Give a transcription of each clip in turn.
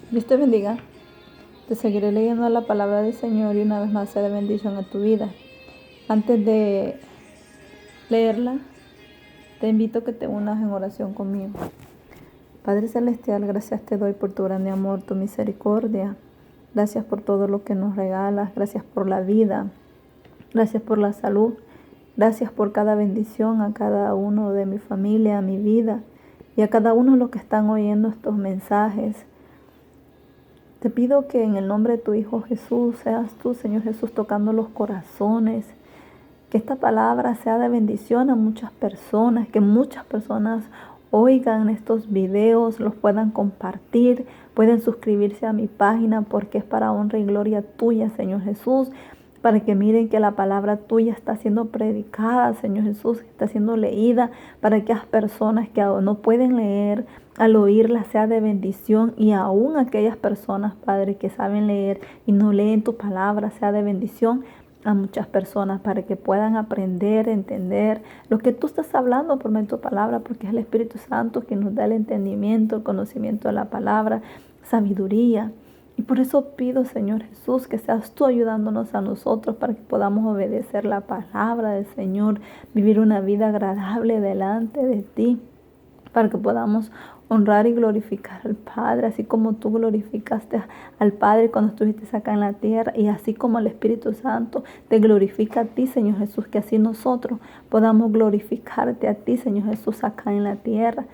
Dios te bendiga. Te seguiré leyendo la palabra del Señor y una vez más sea de bendición a tu vida. Antes de leerla, te invito a que te unas en oración conmigo. Padre Celestial, gracias te doy por tu grande amor, tu misericordia. Gracias por todo lo que nos regalas. Gracias por la vida. Gracias por la salud. Gracias por cada bendición a cada uno de mi familia, a mi vida y a cada uno de los que están oyendo estos mensajes. Te pido que en el nombre de tu Hijo Jesús seas tú, Señor Jesús, tocando los corazones. Que esta palabra sea de bendición a muchas personas, que muchas personas oigan estos videos, los puedan compartir, pueden suscribirse a mi página porque es para honra y gloria tuya, Señor Jesús, para que miren que la palabra tuya está siendo predicada, Señor Jesús, está siendo leída, para que las personas que no pueden leer, al oírla sea de bendición, y aún aquellas personas, Padre, que saben leer y no leen tu palabra, sea de bendición a muchas personas, para que puedan aprender, entender lo que tú estás hablando por medio de tu palabra, porque es el Espíritu Santo que nos da el entendimiento, el conocimiento de la palabra, sabiduría. Y por eso pido, Señor Jesús, que seas tú ayudándonos a nosotros para que podamos obedecer la palabra del Señor, vivir una vida agradable delante de ti, para que podamos honrar y glorificar al Padre, así como tú glorificaste al Padre cuando estuviste acá en la tierra, y así como el Espíritu Santo te glorifica a ti, Señor Jesús, que así nosotros podamos glorificarte a ti, Señor Jesús, acá en la tierra,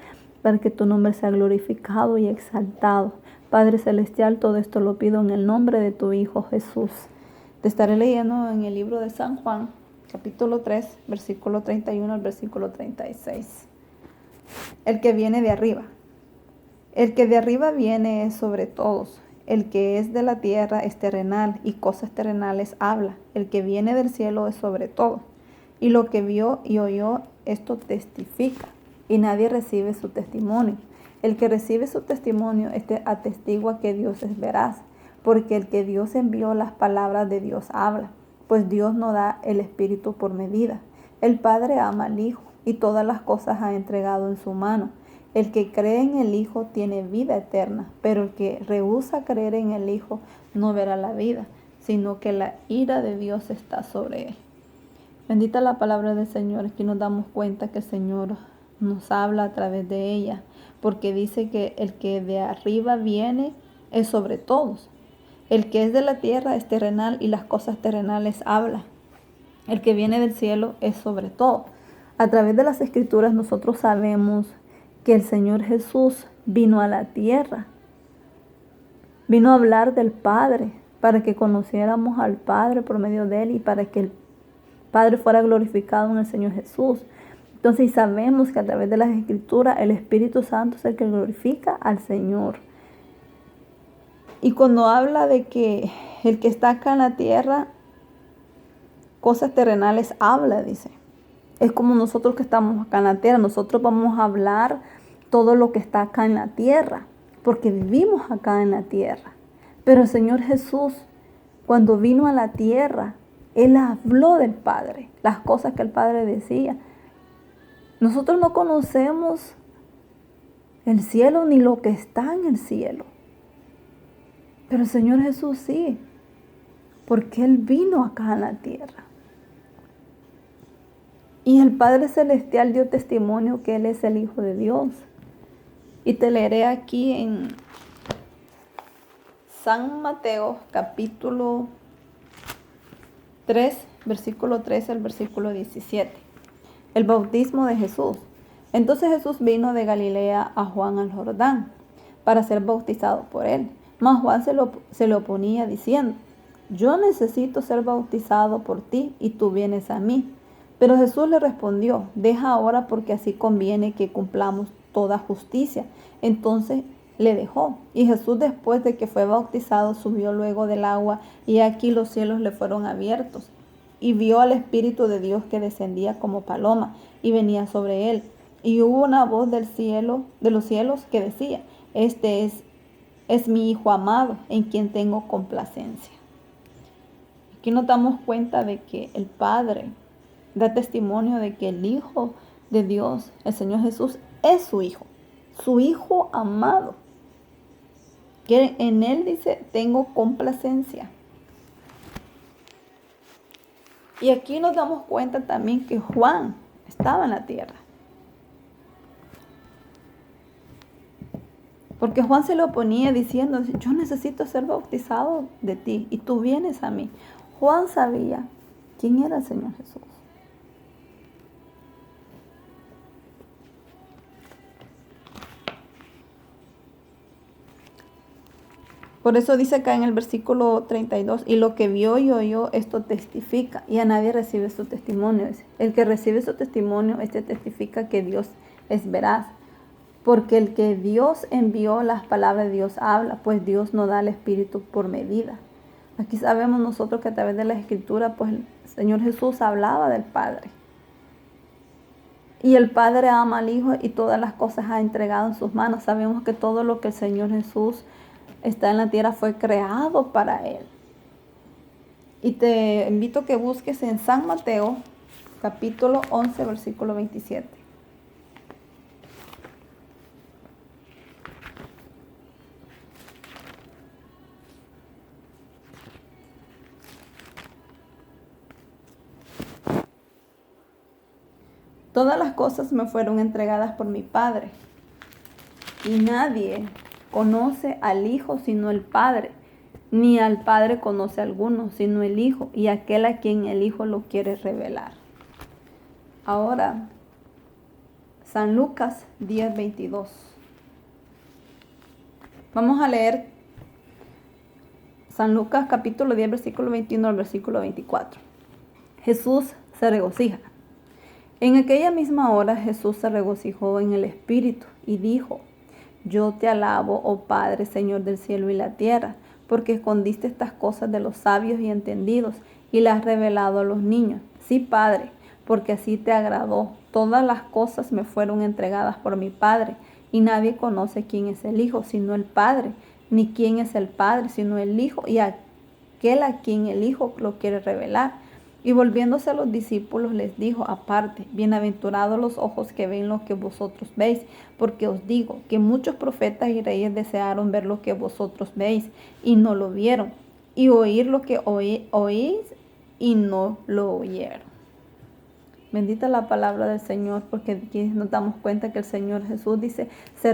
para que tu nombre sea glorificado y exaltado. Padre Celestial, todo esto lo pido en el nombre de tu Hijo Jesús. Te estaré leyendo en el libro de San Juan, capítulo 3, versículo 31 al versículo 36. El que viene de arriba. El que de arriba viene es sobre todos. El que es de la tierra es terrenal y cosas terrenales habla. El que viene del cielo es sobre todo. Y lo que vio y oyó, esto testifica. Y nadie recibe su testimonio. El que recibe su testimonio, atestigua que Dios es veraz. Porque el que Dios envió, las palabras de Dios habla. Pues Dios no da el Espíritu por medida. El Padre ama al Hijo y todas las cosas ha entregado en su mano. El que cree en el Hijo tiene vida eterna, pero el que rehúsa creer en el Hijo no verá la vida, sino que la ira de Dios está sobre él. Bendita la palabra del Señor. Aquí nos damos cuenta que el Señor nos habla a través de ella, porque dice que el que de arriba viene es sobre todos. El que es de la tierra es terrenal y las cosas terrenales habla. El que viene del cielo es sobre todo. A través de las Escrituras nosotros sabemos que el Señor Jesús vino a la tierra. Vino a hablar del Padre para que conociéramos al Padre por medio de Él y para que el Padre fuera glorificado en el Señor Jesús. Entonces sabemos que a través de las Escrituras el Espíritu Santo es el que glorifica al Señor. Y cuando habla de que el que está acá en la tierra, cosas terrenales habla, dice. Es como nosotros que estamos acá en la tierra. Nosotros vamos a hablar todo lo que está acá en la tierra, porque vivimos acá en la tierra. Pero el Señor Jesús, cuando vino a la tierra, Él habló del Padre, las cosas que el Padre decía. Nosotros no conocemos el cielo ni lo que está en el cielo. Pero el Señor Jesús sí, porque Él vino acá en la tierra. Y el Padre Celestial dio testimonio que Él es el Hijo de Dios. Y te leeré aquí en San Mateo, capítulo 3, versículo 13 al versículo 17. El bautismo de Jesús. Entonces Jesús vino de Galilea a Juan al Jordán para ser bautizado por él. Mas Juan se le oponía diciendo: yo necesito ser bautizado por ti y tú vienes a mí. Pero Jesús le respondió: deja ahora, porque así conviene que cumplamos toda justicia. Entonces le dejó. Y Jesús, después de que fue bautizado, subió luego del agua, y aquí los cielos le fueron abiertos. Y vio al Espíritu de Dios que descendía como paloma y venía sobre él. Y hubo una voz del cielo, de los cielos, que decía: este es mi Hijo amado, en quien tengo complacencia. Aquí nos damos cuenta de que el Padre da testimonio de que el Hijo de Dios, el Señor Jesús, es su Hijo amado. Que en Él dice, tengo complacencia. Y aquí nos damos cuenta también que Juan estaba en la tierra. Porque Juan se lo oponía diciendo, yo necesito ser bautizado de ti y tú vienes a mí. Juan sabía quién era el Señor Jesús. Por eso dice acá en el versículo 32, y lo que vio y oyó, esto testifica, y a nadie recibe su testimonio. El que recibe su testimonio, este testifica que Dios es veraz. Porque el que Dios envió, las palabras de Dios habla, pues Dios no da el Espíritu por medida. Aquí sabemos nosotros que a través de la Escritura, pues el Señor Jesús hablaba del Padre. Y el Padre ama al Hijo y todas las cosas ha entregado en sus manos. Sabemos que todo lo que el Señor Jesús está en la tierra fue creado para Él. Y te invito a que busques en San Mateo, capítulo 11, versículo 27. Todas las cosas me fueron entregadas por mi Padre. Y nadie conoce al Hijo sino el Padre, ni al Padre conoce a alguno sino el Hijo, y aquel a quien el Hijo lo quiere revelar. Ahora, San Lucas 10:22. Vamos a leer San Lucas capítulo 10, versículo 21 al versículo 24. Jesús se regocija. En aquella misma hora Jesús se regocijó en el Espíritu y dijo, yo te alabo, oh Padre, Señor del cielo y la tierra, porque escondiste estas cosas de los sabios y entendidos y las has revelado a los niños. Sí, Padre, porque así te agradó. Todas las cosas me fueron entregadas por mi Padre, y nadie conoce quién es el Hijo sino el Padre, ni quién es el Padre sino el Hijo, y aquel a quien el Hijo lo quiere revelar. Y volviéndose a los discípulos les dijo aparte, bienaventurados los ojos que ven lo que vosotros veis, porque os digo que muchos profetas y reyes desearon ver lo que vosotros veis y no lo vieron, y oír lo que oís y no lo oyeron. Bendita la palabra del Señor, porque aquí nos damos cuenta que el Señor Jesús dice, se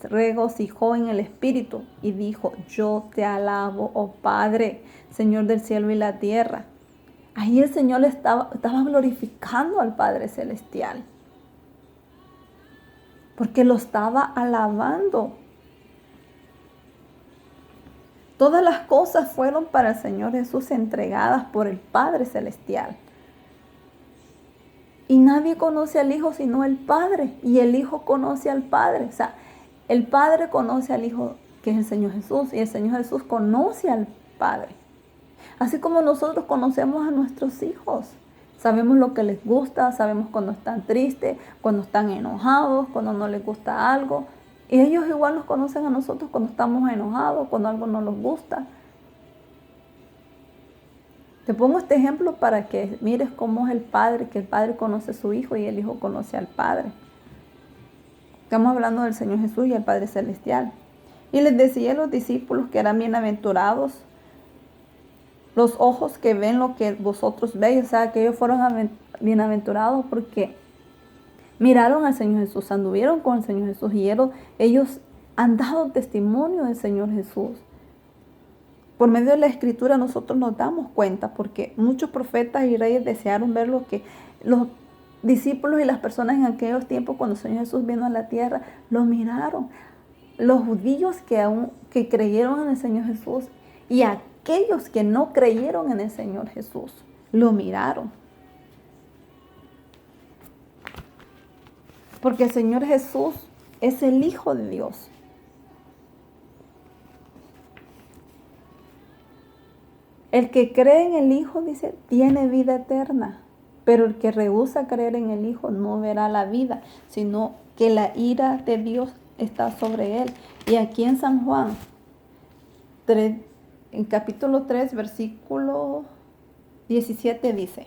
regocijó en el Espíritu y dijo, yo te alabo, oh Padre, Señor del cielo y la tierra. Ahí el Señor estaba glorificando al Padre Celestial, porque lo estaba alabando. Todas las cosas fueron para el Señor Jesús entregadas por el Padre Celestial. Y nadie conoce al Hijo sino el Padre, y el Hijo conoce al Padre. O sea, el Padre conoce al Hijo, que es el Señor Jesús, y el Señor Jesús conoce al Padre. Así como nosotros conocemos a nuestros hijos. Sabemos lo que les gusta, sabemos cuando están tristes, cuando están enojados, cuando no les gusta algo. Y ellos igual nos conocen a nosotros cuando estamos enojados, cuando algo no les gusta. Te pongo este ejemplo para que mires cómo es el Padre, que el Padre conoce a su Hijo y el Hijo conoce al Padre. Estamos hablando del Señor Jesús y el Padre Celestial. Y les decía a los discípulos que eran bienaventurados los ojos que ven lo que vosotros veis. O sea, que ellos fueron bienaventurados porque miraron al Señor Jesús, anduvieron con el Señor Jesús y ellos han dado testimonio del Señor Jesús. Por medio de la Escritura nosotros nos damos cuenta, porque muchos profetas y reyes desearon ver lo que los discípulos y las personas en aquellos tiempos, cuando el Señor Jesús vino a la tierra, lo miraron. Los judíos que creyeron en el Señor Jesús y aquellos que no creyeron en el Señor Jesús, lo miraron. Porque el Señor Jesús es el Hijo de Dios. El que cree en el Hijo, dice, tiene vida eterna. Pero el que rehúsa creer en el Hijo no verá la vida, sino que la ira de Dios está sobre él. Y aquí en San Juan 3, en capítulo 3, versículo 17 dice,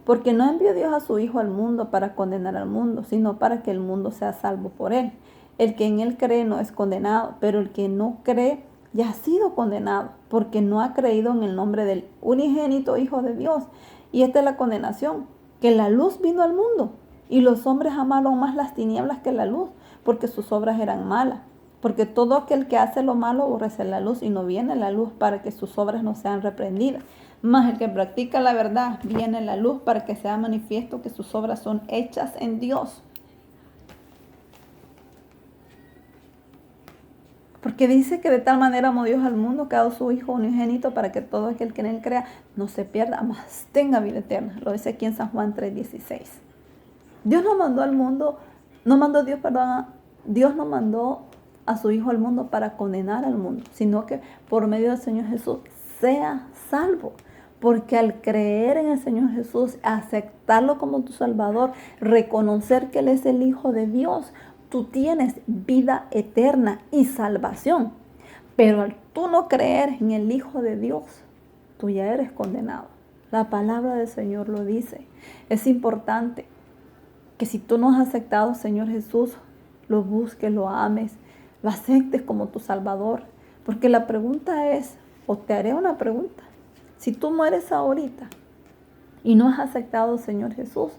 porque no envió Dios a su Hijo al mundo para condenar al mundo, sino para que el mundo sea salvo por él. El que en él cree no es condenado, pero el que no cree ya ha sido condenado, porque no ha creído en el nombre del unigénito Hijo de Dios. Y esta es la condenación, que la luz vino al mundo, y los hombres amaron más las tinieblas que la luz, porque sus obras eran malas. Porque todo aquel que hace lo malo aborrece la luz y no viene a la luz para que sus obras no sean reprendidas. Mas el que practica la verdad viene a la luz para que sea manifiesto que sus obras son hechas en Dios. Porque dice que de tal manera amó Dios al mundo que ha dado su Hijo unigénito para que todo aquel que en él crea no se pierda, mas tenga vida eterna. Lo dice aquí en San Juan 3:16. Dios no mandó al mundo, Dios no mandó a su Hijo al mundo para condenar al mundo, sino que por medio del Señor Jesús sea salvo. Porque al creer en el Señor Jesús, aceptarlo como tu Salvador, reconocer que Él es el Hijo de Dios, tú tienes vida eterna y salvación. Pero al tú no creer en el Hijo de Dios, tú ya eres condenado. La palabra del Señor lo dice. Es importante que si tú no has aceptado al Señor Jesús, lo busques, lo ames, lo aceptes como tu Salvador. Porque la pregunta es, o te haré una pregunta. Si tú mueres ahorita y no has aceptado al Señor Jesús,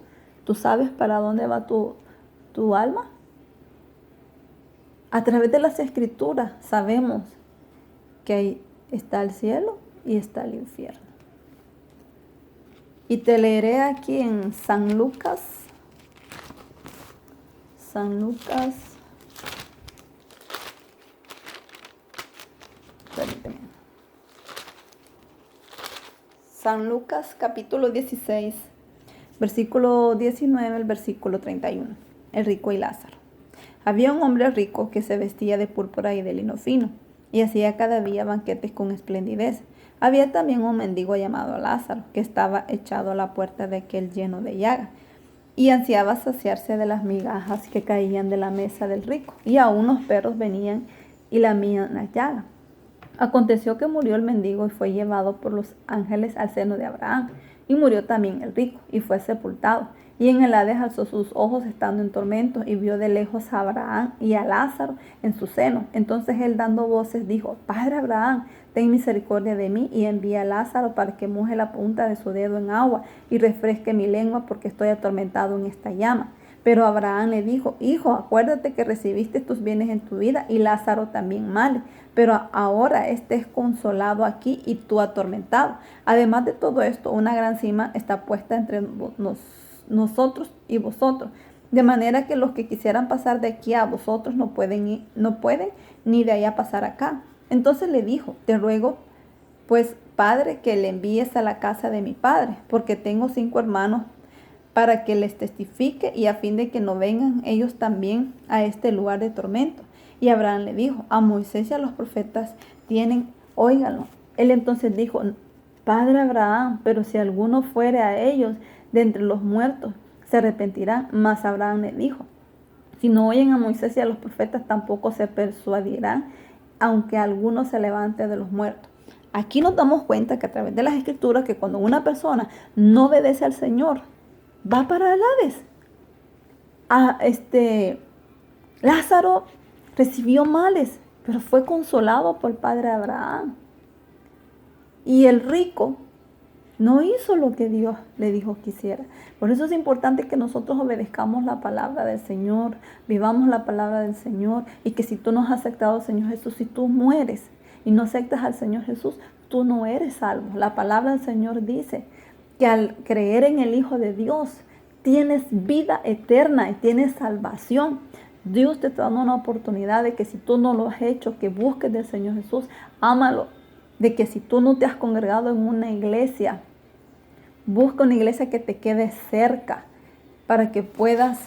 ¿tú sabes para dónde va tu alma? A través de las Escrituras sabemos que ahí está el cielo y está el infierno. Y te leeré aquí en San Lucas. San Lucas capítulo 16, versículo 19, el versículo 31. El rico y Lázaro. Había un hombre rico que se vestía de púrpura y de lino fino, y hacía cada día banquetes con esplendidez. Había también un mendigo llamado Lázaro, que estaba echado a la puerta de aquel lleno de llaga, y ansiaba saciarse de las migajas que caían de la mesa del rico, y aún los perros venían y lamían la llaga. Aconteció que murió el mendigo y fue llevado por los ángeles al seno de Abraham. Y murió también el rico y fue sepultado. Y en el Hades alzó sus ojos estando en tormento y vio de lejos a Abraham y a Lázaro en su seno. Entonces él dando voces dijo: Padre Abraham, ten misericordia de mí y envía a Lázaro para que moje la punta de su dedo en agua y refresque mi lengua porque estoy atormentado en esta llama. Pero Abraham le dijo: Hijo, acuérdate que recibiste tus bienes en tu vida y Lázaro también males, pero ahora estés consolado aquí y tú atormentado. Además de todo esto, una gran cima está puesta entre nosotros y vosotros, de manera que los que quisieran pasar de aquí a vosotros no pueden ni de allá pasar acá. Entonces le dijo: Te ruego, pues, Padre, que le envíes a la casa de mi padre, porque tengo 5 hermanos, para que les testifique y a fin de que no vengan ellos también a este lugar de tormento. Y Abraham le dijo: A Moisés y a los profetas tienen, óiganlo. Él entonces dijo: Padre Abraham, pero si alguno fuere a ellos de entre los muertos, se arrepentirán. Mas Abraham le dijo: Si no oyen a Moisés y a los profetas, tampoco se persuadirán, aunque alguno se levante de los muertos. Aquí nos damos cuenta que a través de las Escrituras, que cuando una persona no obedece al Señor, va para el Hades. Lázaro recibió males, pero fue consolado por el padre Abraham. Y el rico no hizo lo que Dios le dijo que hiciera. Por eso es importante que nosotros obedezcamos la palabra del Señor, vivamos la palabra del Señor, y que si tú no has aceptado al Señor Jesús, si tú mueres y no aceptas al Señor Jesús, tú no eres salvo. La palabra del Señor dice que al creer en el Hijo de Dios tienes vida eterna y tienes salvación. Dios te está dando una oportunidad de que si tú no lo has hecho, que busques del Señor Jesús, ámalo. De que si tú no te has congregado en una iglesia, busca una iglesia que te quede cerca para que puedas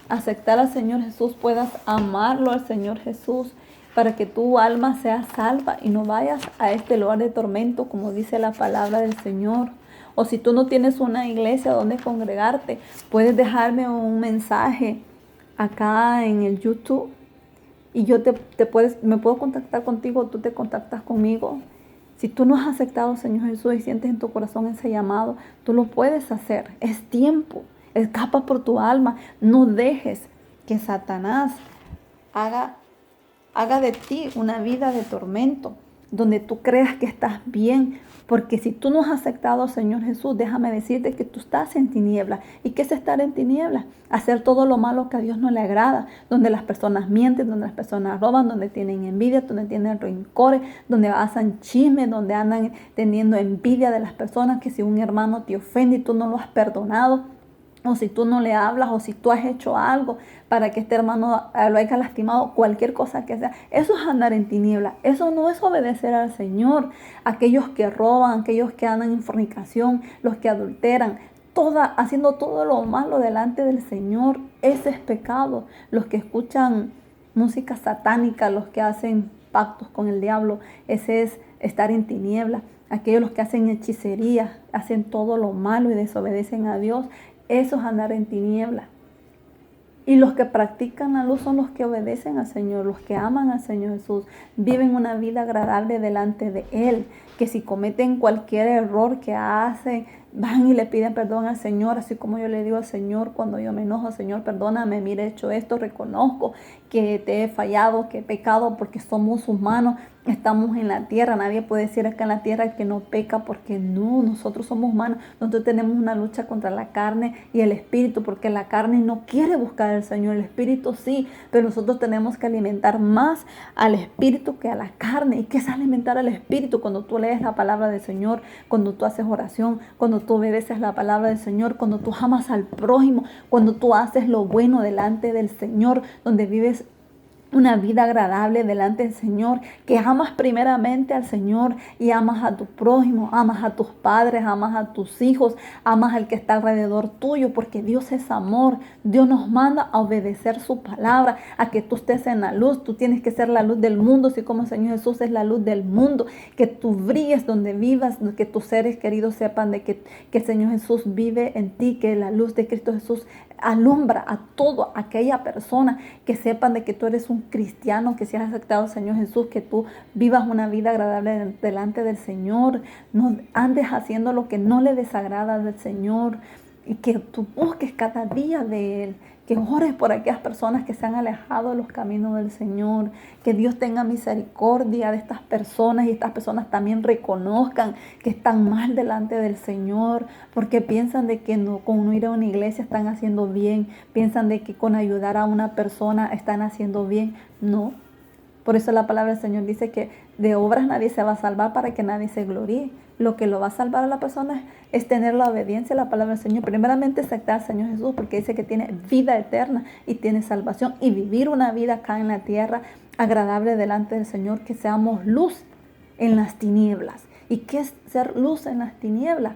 aceptar al Señor Jesús, puedas amarlo al Señor Jesús, para que tu alma sea salva y no vayas a este lugar de tormento, como dice la palabra del Señor. O si tú no tienes una iglesia donde congregarte, puedes dejarme un mensaje acá en el YouTube y yo me puedo contactar contigo, tú te contactas conmigo. Si tú no has aceptado al Señor Jesús y sientes en tu corazón ese llamado, tú lo puedes hacer. Es tiempo. Escapa por tu alma. No dejes que Satanás haga de ti una vida de tormento, donde tú creas que estás bien. Porque si tú no has aceptado al Señor Jesús, déjame decirte que tú estás en tinieblas. ¿Y qué es estar en tinieblas? Hacer todo lo malo que a Dios no le agrada, donde las personas mienten, donde las personas roban, donde tienen envidia, donde tienen rencores, donde hacen chismes, donde andan teniendo envidia de las personas, que si un hermano te ofende y tú no lo has perdonado, o si tú no le hablas, o si tú has hecho algo para que este hermano lo haya lastimado, cualquier cosa que sea, eso es andar en tiniebla. Eso no es obedecer al Señor. Aquellos que roban, aquellos que andan en fornicación, los que adulteran, haciendo todo lo malo delante del Señor, ese es pecado. Los que escuchan música satánica, los que hacen pactos con el diablo, ese es estar en tiniebla. Aquellos los que hacen hechicería, hacen todo lo malo y desobedecen a Dios, eso es andar en tiniebla. Y los que practican la luz son los que obedecen al Señor, los que aman al Señor Jesús, viven una vida agradable delante de Él, que si cometen cualquier error que hacen, van y le piden perdón al Señor, así como yo le digo al Señor cuando yo me enojo: Señor, perdóname, mire, he hecho esto, reconozco que te he fallado, que he pecado, porque somos humanos, estamos en la tierra. Nadie puede decir acá en la tierra que no peca, porque no, nosotros somos humanos. Nosotros tenemos una lucha contra la carne y el espíritu, porque la carne no quiere buscar al Señor, el espíritu sí, pero nosotros tenemos que alimentar más al espíritu que a la carne. ¿Y qué es alimentar al espíritu? Cuando tú lees la palabra del Señor, cuando tú haces oración, cuando tú obedeces la palabra del Señor, cuando tú amas al prójimo, cuando tú haces lo bueno delante del Señor, donde vives una vida agradable delante del Señor, que amas primeramente al Señor y amas a tu prójimo, amas a tus padres, amas a tus hijos, amas al que está alrededor tuyo, porque Dios es amor. Dios nos manda a obedecer su palabra, a que tú estés en la luz. Tú tienes que ser la luz del mundo, así como el Señor Jesús es la luz del mundo, que tú brilles donde vivas, que tus seres queridos sepan de que el Señor Jesús vive en ti, que la luz de Cristo Jesús alumbra a toda aquella persona, que sepan de que tú eres un cristiano, que si has aceptado al Señor Jesús, que tú vivas una vida agradable delante del Señor, no andes haciendo lo que no le desagrada al Señor, y que tú busques cada día de Él, que ores por aquellas personas que se han alejado de los caminos del Señor, que Dios tenga misericordia de estas personas y estas personas también reconozcan que están mal delante del Señor, porque piensan de que no, con no ir a una iglesia están haciendo bien, piensan de que con ayudar a una persona están haciendo bien. No. Por eso la palabra del Señor dice que de obras nadie se va a salvar, para que nadie se gloríe. Lo que lo va a salvar a la persona es tener la obediencia a la palabra del Señor. Primeramente aceptar al Señor Jesús, porque dice que tiene vida eterna y tiene salvación. Y vivir una vida acá en la tierra agradable delante del Señor, que seamos luz en las tinieblas. ¿Y qué es ser luz en las tinieblas?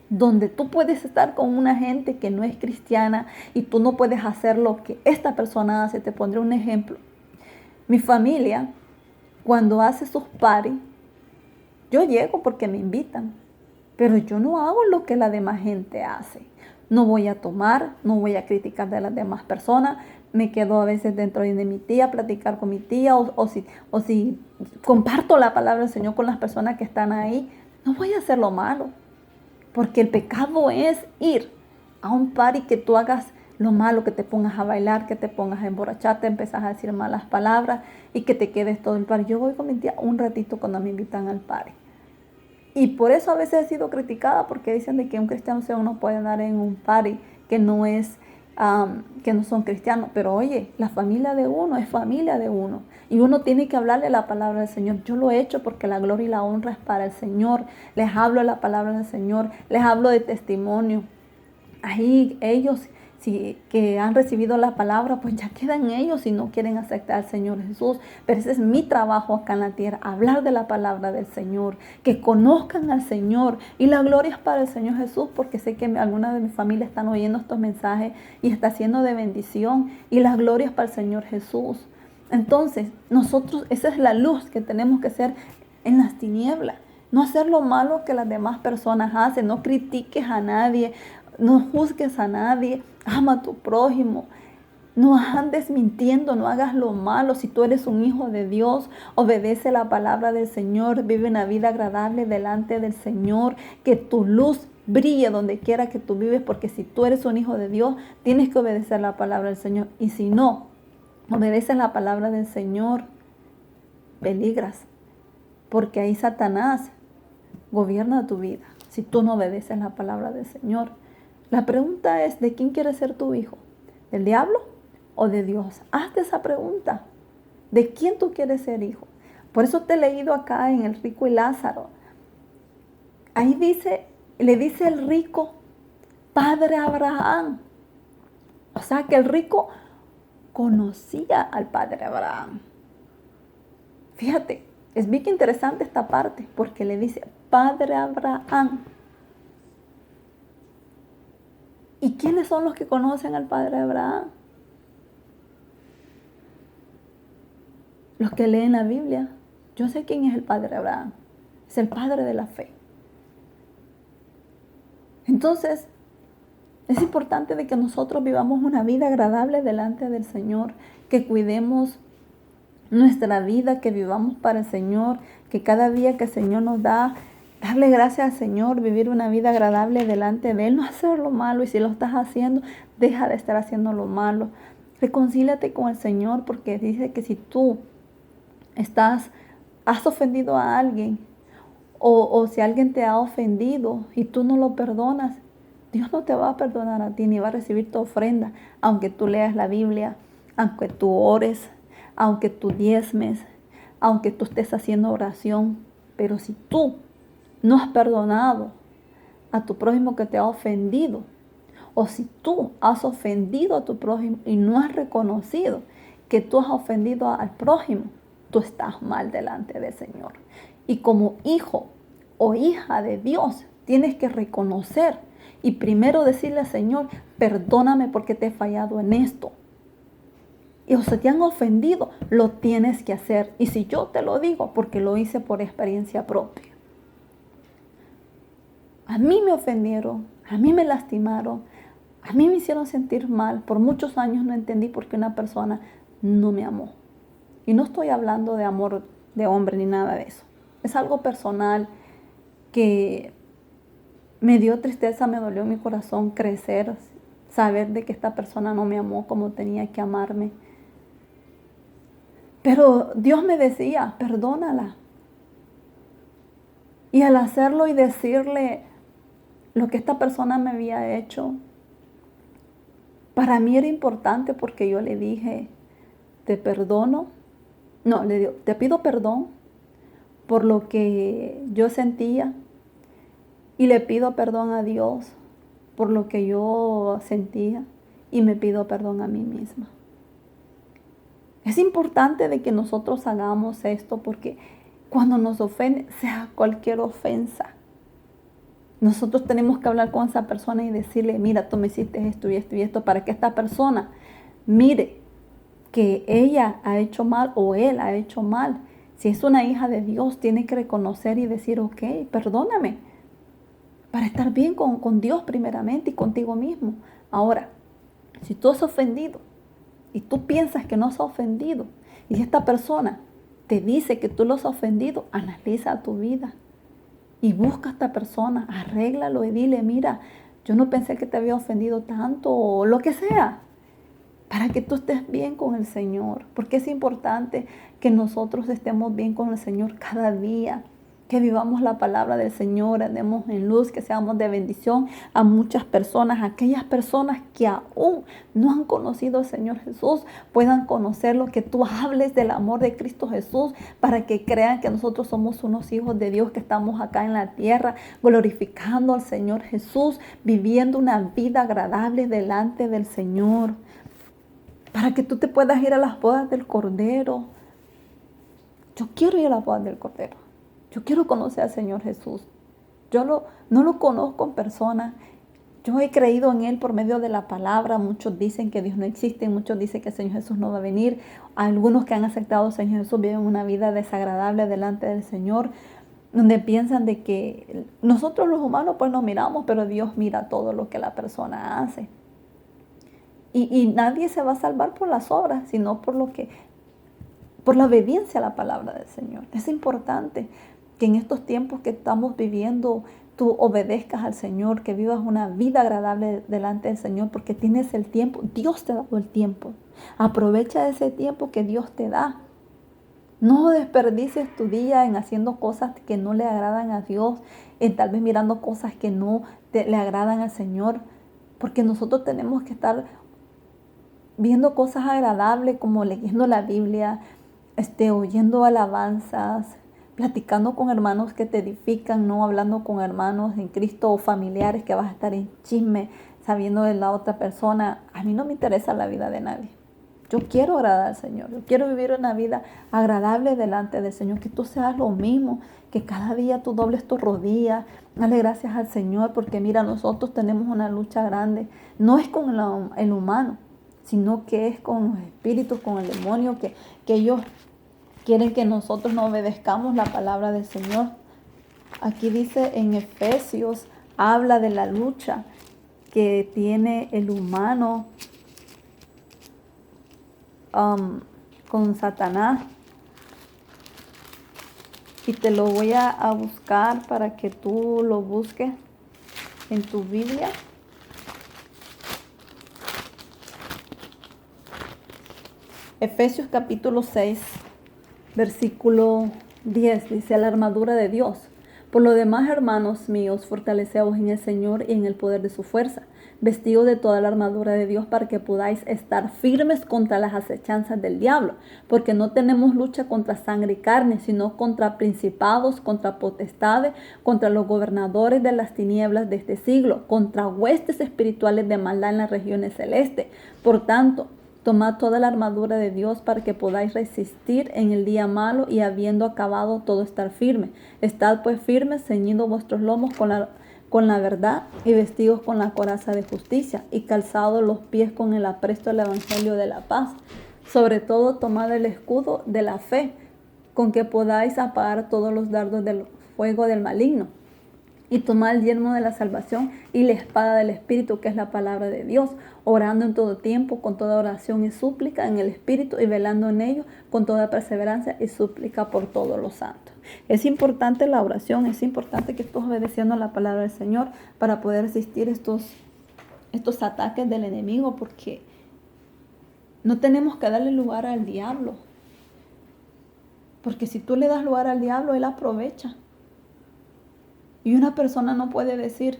Donde tú puedes estar con una gente que no es cristiana y tú no puedes hacer lo que esta persona hace. Te pondré un ejemplo. Mi familia, cuando hace sus parties, yo llego porque me invitan, pero yo no hago lo que la demás gente hace. No voy a tomar, no voy a criticar de las demás personas. Me quedo a veces dentro de mi tía, a platicar con mi tía, o si comparto la palabra del Señor con las personas que están ahí. No voy a hacer lo malo, porque el pecado es ir a un party que tú hagas lo malo, que te pongas a bailar, que te pongas a emborracharte, empezás a decir malas palabras y que te quedes todo el party. Yo voy con mi tía un ratito cuando me invitan al party. Y por eso a veces he sido criticada, porque dicen de que un cristiano no puede andar en un party que no son cristianos. Pero oye, la familia de uno es familia de uno, y uno tiene que hablarle la palabra del Señor. Yo lo he hecho porque la gloria y la honra es para el Señor. Les hablo la palabra del Señor, les hablo de testimonio. Ahí ellos, que han recibido la palabra, pues ya quedan ellos si no quieren aceptar al Señor Jesús. Pero ese es mi trabajo acá en la tierra, hablar de la palabra del Señor, que conozcan al Señor. Y la gloria es para el Señor Jesús, porque sé que algunas de mi familia están oyendo estos mensajes y está siendo de bendición. Y la gloria es para el Señor Jesús. Entonces, nosotros, esa es la luz que tenemos que ser en las tinieblas. No hacer lo malo que las demás personas hacen. No critiques a nadie. No juzgues a nadie. Ama a tu prójimo. No andes mintiendo, no hagas lo malo. Si tú eres un hijo de Dios, obedece la palabra del Señor. Vive una vida agradable delante del Señor. Que tu luz brille donde quiera que tú vives, porque si tú eres un hijo de Dios, tienes que obedecer la palabra del Señor. Y si no obedeces la palabra del Señor, peligras, porque ahí Satanás gobierna tu vida si tú no obedeces la palabra del Señor. La pregunta es, ¿de quién quieres ser tu hijo? ¿Del diablo o de Dios? Hazte esa pregunta. ¿De quién tú quieres ser hijo? Por eso te he leído acá en el rico y Lázaro. Ahí dice, le dice el rico, Padre Abraham. O sea que el rico conocía al Padre Abraham. Fíjate, es bien interesante esta parte, porque le dice, Padre Abraham. ¿Y quiénes son los que conocen al Padre Abraham? Los que leen la Biblia. Yo sé quién es el Padre Abraham. Es el Padre de la fe. Entonces, es importante de que nosotros vivamos una vida agradable delante del Señor, que cuidemos nuestra vida, que vivamos para el Señor, que cada día que el Señor nos da, darle gracias al Señor, vivir una vida agradable delante de Él, no hacer lo malo, y si lo estás haciendo, deja de estar haciendo lo malo. Reconcíliate con el Señor, porque dice que si tú has ofendido a alguien, o si alguien te ha ofendido y tú no lo perdonas, Dios no te va a perdonar a ti, ni va a recibir tu ofrenda, aunque tú leas la Biblia, aunque tú ores, aunque tú diezmes, aunque tú estés haciendo oración. Pero si tú no has perdonado a tu prójimo que te ha ofendido, o si tú has ofendido a tu prójimo y no has reconocido que tú has ofendido al prójimo, tú estás mal delante del Señor. Y como hijo o hija de Dios, tienes que reconocer y primero decirle al Señor, perdóname porque te he fallado en esto. Y o se te han ofendido, lo tienes que hacer. Y si yo te lo digo, porque lo hice por experiencia propia. A mí me ofendieron, a mí me lastimaron, a mí me hicieron sentir mal. Por muchos años no entendí por qué una persona no me amó. Y no estoy hablando de amor de hombre ni nada de eso. Es algo personal que me dio tristeza, me dolió mi corazón crecer, saber de que esta persona no me amó como tenía que amarme. Pero Dios me decía, perdónala. Y al hacerlo y decirle lo que esta persona me había hecho, para mí era importante porque yo le dije, te perdono. No, le digo, te pido perdón por lo que yo sentía y le pido perdón a Dios por lo que yo sentía y me pido perdón a mí misma. Es importante de que nosotros hagamos esto porque cuando nos ofenden, sea cualquier ofensa, nosotros tenemos que hablar con esa persona y decirle, mira, tú me hiciste esto y esto y esto, para que esta persona mire que ella ha hecho mal o él ha hecho mal. Si es una hija de Dios, tiene que reconocer y decir, ok, perdóname, para estar bien con Dios primeramente y contigo mismo. Ahora, si tú has ofendido y tú piensas que no has ofendido, y si esta persona te dice que tú lo has ofendido, analiza tu vida y busca a esta persona, arréglalo y dile, mira, yo no pensé que te había ofendido tanto, o lo que sea, para que tú estés bien con el Señor, porque es importante que nosotros estemos bien con el Señor cada día, que vivamos la palabra del Señor, andemos en luz, que seamos de bendición a muchas personas, aquellas personas que aún no han conocido al Señor Jesús, puedan conocerlo, que tú hables del amor de Cristo Jesús, para que crean que nosotros somos unos hijos de Dios que estamos acá en la tierra, glorificando al Señor Jesús, viviendo una vida agradable delante del Señor, para que tú te puedas ir a las bodas del Cordero. Yo quiero ir a las bodas del Cordero. Yo quiero conocer al Señor Jesús. Yo no lo conozco en persona. Yo he creído en Él por medio de la palabra. Muchos dicen que Dios no existe. Muchos dicen que el Señor Jesús no va a venir. Algunos que han aceptado al Señor Jesús viven una vida desagradable delante del Señor, donde piensan de que nosotros los humanos pues no miramos, pero Dios mira todo lo que la persona hace. Y nadie se va a salvar por las obras, sino por la obediencia a la palabra del Señor. Es importante que en estos tiempos que estamos viviendo tú obedezcas al Señor, que vivas una vida agradable delante del Señor, porque tienes el tiempo. Dios te ha dado el tiempo. Aprovecha ese tiempo que Dios te da. No desperdicies tu día en haciendo cosas que no le agradan a Dios, en tal vez mirando cosas que no le agradan al Señor, porque nosotros tenemos que estar viendo cosas agradables como leyendo la Biblia, oyendo alabanzas, platicando con hermanos que te edifican, no hablando con hermanos en Cristo o familiares que vas a estar en chisme sabiendo de la otra persona. A mí no me interesa la vida de nadie. Yo quiero agradar al Señor. Yo quiero vivir una vida agradable delante del Señor. Que tú seas lo mismo. Que cada día tú dobles tus rodillas. Dale gracias al Señor. Porque mira, nosotros tenemos una lucha grande. No es con el humano, sino que es con los espíritus, con el demonio. Que ellos quieren que nosotros no obedezcamos la palabra del Señor. Aquí dice en Efesios, habla de la lucha que tiene el humano con Satanás. Y te lo voy a buscar para que tú lo busques en tu Biblia. Efesios capítulo 6, versículo 10, dice: la armadura de Dios. Por lo demás, hermanos míos, fortaleceos en el Señor y en el poder de su fuerza, vestidos de toda la armadura de Dios para que podáis estar firmes contra las acechanzas del diablo, porque no tenemos lucha contra sangre y carne, sino contra principados, contra potestades, contra los gobernadores de las tinieblas de este siglo, contra huestes espirituales de maldad en las regiones celestes. Por tanto, tomad toda la armadura de Dios para que podáis resistir en el día malo y habiendo acabado todo estar firme. Estad pues firmes, ceñidos vuestros lomos con la verdad y vestidos con la coraza de justicia y calzados los pies con el apresto del evangelio de la paz. Sobre todo tomad el escudo de la fe, con que podáis apagar todos los dardos del fuego del maligno. Y tomad el yelmo de la salvación y la espada del Espíritu, que es la palabra de Dios, orando en todo tiempo, con toda oración y súplica en el Espíritu, y velando en ello con toda perseverancia y súplica por todos los santos. Es importante la oración, es importante que estés obedeciendo la palabra del Señor para poder resistir estos ataques del enemigo, porque no tenemos que darle lugar al diablo. Porque si tú le das lugar al diablo, él aprovecha. Y una persona no puede decir,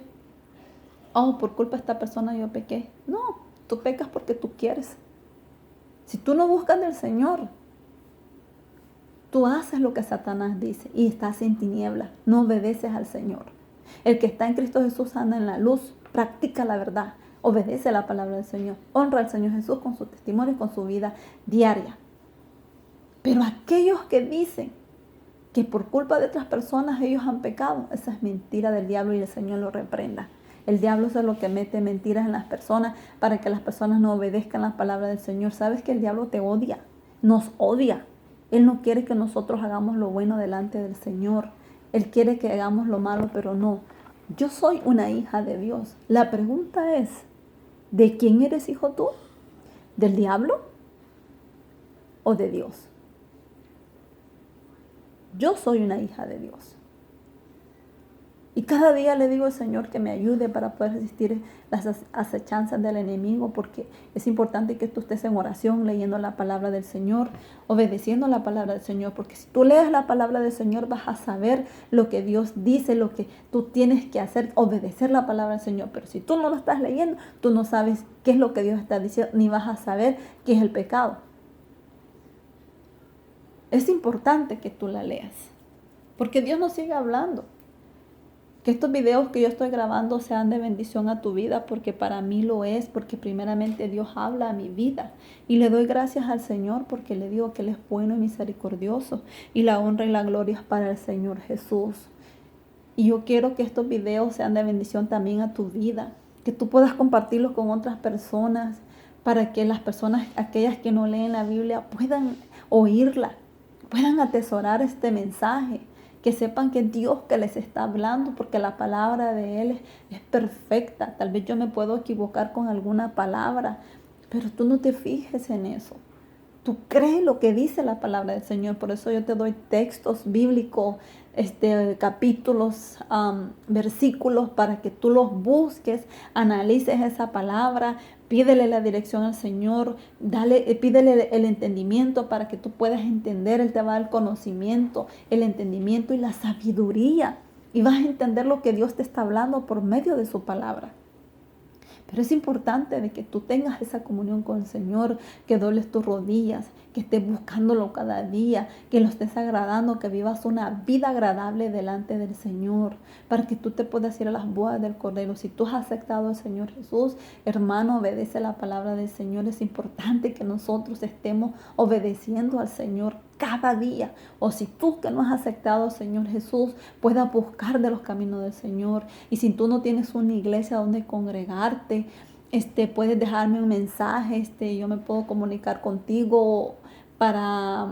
oh, por culpa de esta persona yo pequé. No, tú pecas porque tú quieres. Si tú no buscas del Señor, tú haces lo que Satanás dice y estás en tinieblas, no obedeces al Señor. El que está en Cristo Jesús anda en la luz, practica la verdad, obedece la palabra del Señor, honra al Señor Jesús con sus testimonios, con su vida diaria. Pero aquellos que dicen que por culpa de otras personas ellos han pecado, esa es mentira del diablo y el Señor lo reprenda. El diablo es lo que mete mentiras en las personas para que las personas no obedezcan la palabra del Señor. ¿Sabes que el diablo te odia? Nos odia. Él no quiere que nosotros hagamos lo bueno delante del Señor. Él quiere que hagamos lo malo, pero no. Yo soy una hija de Dios. La pregunta es, ¿de quién eres hijo tú? ¿Del diablo o de Dios? Yo soy una hija de Dios. Y cada día le digo al Señor que me ayude para poder resistir las acechanzas del enemigo, porque es importante que tú estés en oración, leyendo la palabra del Señor, obedeciendo la palabra del Señor, porque si tú lees la palabra del Señor vas a saber lo que Dios dice, lo que tú tienes que hacer, obedecer la palabra del Señor. Pero si tú no lo estás leyendo, tú no sabes qué es lo que Dios está diciendo, ni vas a saber qué es el pecado. Es importante que tú la leas, porque Dios nos sigue hablando. Que estos videos que yo estoy grabando sean de bendición a tu vida, porque para mí lo es, porque primeramente Dios habla a mi vida. Y le doy gracias al Señor porque le digo que Él es bueno y misericordioso. Y la honra y la gloria es para el Señor Jesús. Y yo quiero que estos videos sean de bendición también a tu vida. Que tú puedas compartirlos con otras personas, para que las personas, aquellas que no leen la Biblia, puedan oírla, puedan atesorar este mensaje. Que sepan que es Dios que les está hablando, porque la palabra de Él es perfecta. Tal vez yo me puedo equivocar con alguna palabra, pero tú no te fijes en eso. Tú crees lo que dice la palabra del Señor. Por eso yo te doy textos bíblicos, capítulos, versículos, para que tú los busques, analices esa palabra, pídele la dirección al Señor, pídele el entendimiento para que tú puedas entender. Él te va a dar el conocimiento, el entendimiento y la sabiduría. Y vas a entender lo que Dios te está hablando por medio de su palabra. Pero es importante de que tú tengas esa comunión con el Señor, que dobles tus rodillas, que estés buscándolo cada día, que lo estés agradando, que vivas una vida agradable delante del Señor, para que tú te puedas ir a las bodas del Cordero. Si tú has aceptado al Señor Jesús, hermano, obedece la palabra del Señor. Es importante que nosotros estemos obedeciendo al Señor cada día. O si tú que no has aceptado al Señor Jesús, puedas buscar de los caminos del Señor. Y si tú no tienes una iglesia donde congregarte, puedes dejarme un mensaje, yo me puedo comunicar contigo para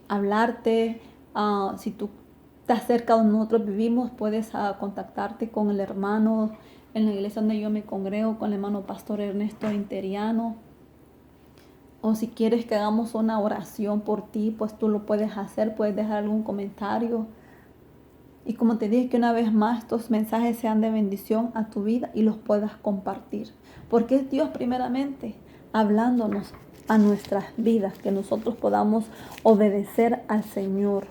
hablarte. Si tú estás cerca donde nosotros vivimos, puedes contactarte con el hermano en la iglesia donde yo me congrego, con el hermano pastor Ernesto Interiano. O si quieres que hagamos una oración por ti, pues tú lo puedes hacer, puedes dejar algún comentario. Y como te dije, que una vez más estos mensajes sean de bendición a tu vida y los puedas compartir. Porque es Dios primeramente hablándonos a nuestras vidas, que nosotros podamos obedecer al Señor.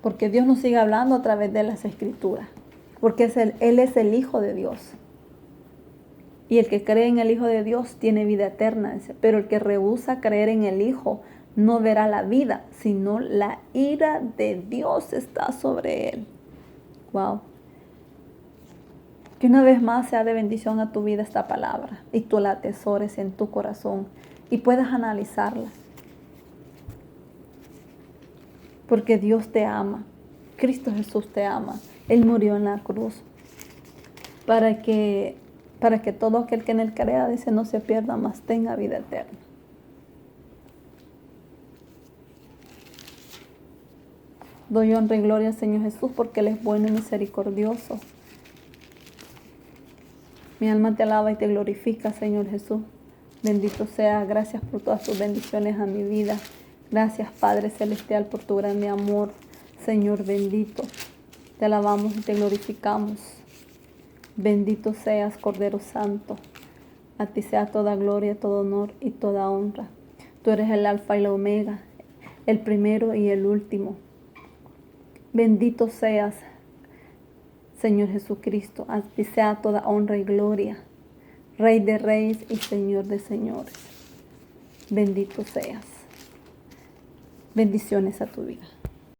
Porque Dios nos sigue hablando a través de las Escrituras. Porque Él es el Hijo de Dios. Y el que cree en el Hijo de Dios tiene vida eterna. Pero el que rehúsa creer en el Hijo no verá la vida, sino la ira de Dios está sobre él. Wow. Que una vez más sea de bendición a tu vida esta palabra y tú la atesores en tu corazón y puedas analizarla. Porque Dios te ama. Cristo Jesús te ama. Él murió en la cruz para que todo aquel que en él crea, dice, no se pierda, mas tenga vida eterna. Doy honra y gloria al Señor Jesús porque Él es bueno y misericordioso. Mi alma te alaba y te glorifica, Señor Jesús. Bendito sea. Gracias por todas tus bendiciones a mi vida. Gracias, Padre Celestial, por tu grande amor. Señor bendito, te alabamos y te glorificamos. Bendito seas, Cordero Santo. A ti sea toda gloria, todo honor y toda honra. Tú eres el alfa y la omega, el primero y el último. Bendito seas, Señor Jesucristo. A ti sea toda honra y gloria. Rey de reyes y Señor de señores. Bendito seas. Bendiciones a tu vida.